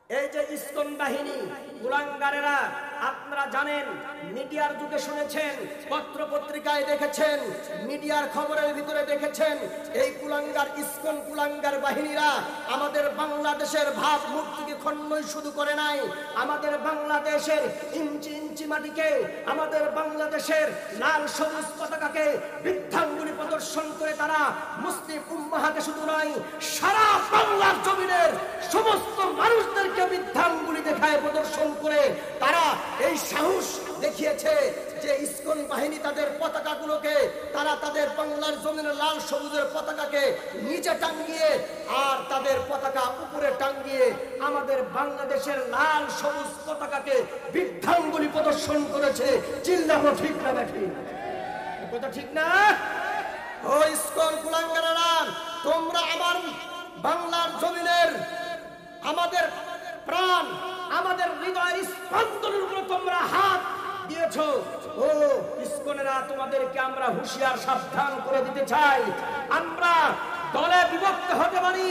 এই যে ইসকন বাহিনী কুলাঙ্গারেরা, আপনারা জানেন, মিডিয়ার যুগে শুনেছেন, পত্র পত্রিকায় দেখেছেন, মিডিয়ার খবরের ভিতরে দেখেছেন, এই কুলাঙ্গার ইসকন কুলাঙ্গার বাহিনীরা আমাদের বাংলাদেশের ভাবমূর্তিকে খণ্ডই শুধু করে নাই, আমাদের বাংলাদেশের ইঞ্চি ইঞ্চি মাটিকে, আমাদের বাংলাদেশের লাল সবুজ পতাকাকে বৃদ্ধাঙ্গুলি প্রদর্শন করে তারা মুসলিম উম্মাহকে শুধু নয়, সারা বাংলার জমিনের সমস্ত মানুষদেরকে বৃদ্ধাঙ্গুলি দেখায় প্রদর্শন করে তারা এই সাহস দেখিয়েছে যে ইসকন বাহিনী তাদের পতাকাগুলোকে, তারা তাদের বাংলার জমিনের লাল সবুজের পতাকাকে নিচে টাঙ্গিয়ে আর তাদের পতাকা উপরে টাঙ্গিয়ে আমাদের বাংলাদেশের লাল সবুজ পতাকাকে বৃদ্ধাঙ্গুলি প্রদর্শন করেছে। চিল্লানো ঠিক না নাকি? কথা ঠিক না? ও ইসকন কুলাঙ্গারেরা, তোমরা আমার বাংলার জমিনের, আমাদের প্রাণ, আমাদের হৃদয়ের স্পন্দনের উপরে তোমরা হাত দিয়েছো। ও ইসকনেরা, তোমাদেরকে আমরা হুঁশিয়ার সাবধান করে দিতে চাই। আমরা দলে বিভক্ত হতে পারি,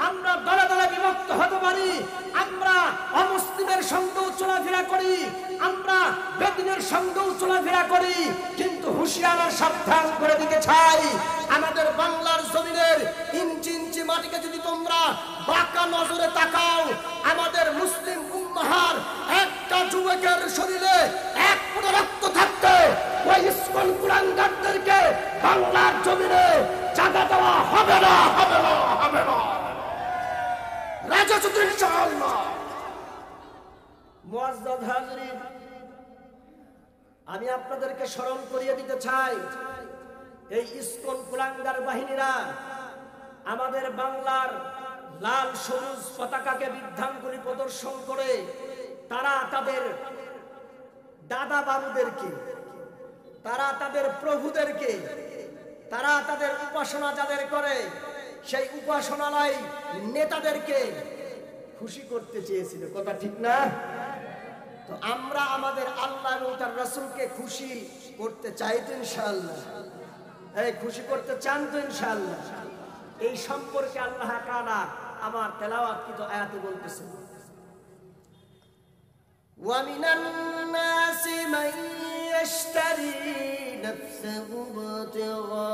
আমরা দলে দলে বিভক্ত হতে পারি, আমরা অমুসলিমের সঙ্গেও চলাফেরা করি, আমরা বেদিনের সঙ্গেও চলাফেরা করি, কিন্তু হুঁশিয়ার সাবধান করে দিতে চাই, আমাদের বাংলার জমিনের ইঞ্চি ইঞ্চি মাটিকে যদি তোমরা বাঁকা নজরে তাকাও, আমাদের মুসলিম উম্মাহর একটা যুবকের শরীরে এক ফোঁটা রক্ত থাকতে ওই ইসকন কুলাঙ্গারদেরকে বাংলার জমিনে জায়গা দেওয়া হবে না, হবে না, হবে না। রাজা চৌধুরী ইনশাআল্লাহ। মুআজ্জাজ হাজরিন, আমি আপনাদেরকে স্মরণ করিয়ে দিতে চাই, এই ইসকন কুলাঙ্গার বাহিনীরা আমাদের বাংলার লাল সবুজ পতাকাকে বৃদ্ধাঙ্গুলি প্রদর্শন করে তারা তাদের দাদা বাবুদেরকে, তারা তাদের প্রভুদেরকে, তারা তাদের উপাসনা যাদের করে সেই উপাসনালয় নেতাদেরকে খুশি করতে চেয়েছিল। কথা ঠিক না? তো আমরা আমাদের আল্লাহ এবং তার রাসূলকে খুশি করতে চাই তো ইনশাআল্লাহ? এই খুশি করতে চান তো ইনশাআল্লাহ? এই সম্পর্কে আল্লাহ তাআলা আমার তেলাওয়াতকৃত আয়াতে বলতেছেন, ওয়া মিনান নাসি মান ইয়াশতারি নাফসাহু ইবতিগা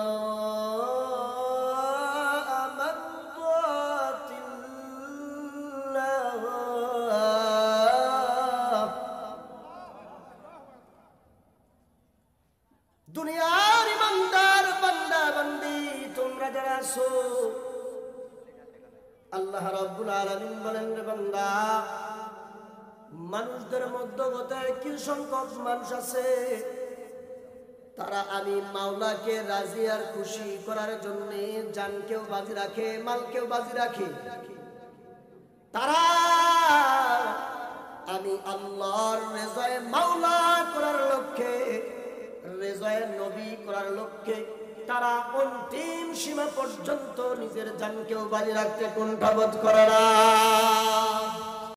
দুনিয়ার ইমানদার বান্দা বান্দি তোমরা যারা আছো, আল্লাহ রাব্বুল আলামিন বলেন, রে বান্দা, মানুষদের মধ্যে কিছু সংখ্যক মানুষ আছে, তারা আমি মাওলাকে রাজি আর খুশি করার জন্য জানকেও বাজি রাখে, মালকেও বাজি রাখে। তারা আমি আল্লাহর রেজায়ে মাওলা করার লক্ষ্যে, রেজায়ে নবী করার লক্ষ্যে তারা অন্তিম সীমা পর্যন্ত নিজের জানকেও বাজি রাখতে কুণ্ঠাবোধ করে না।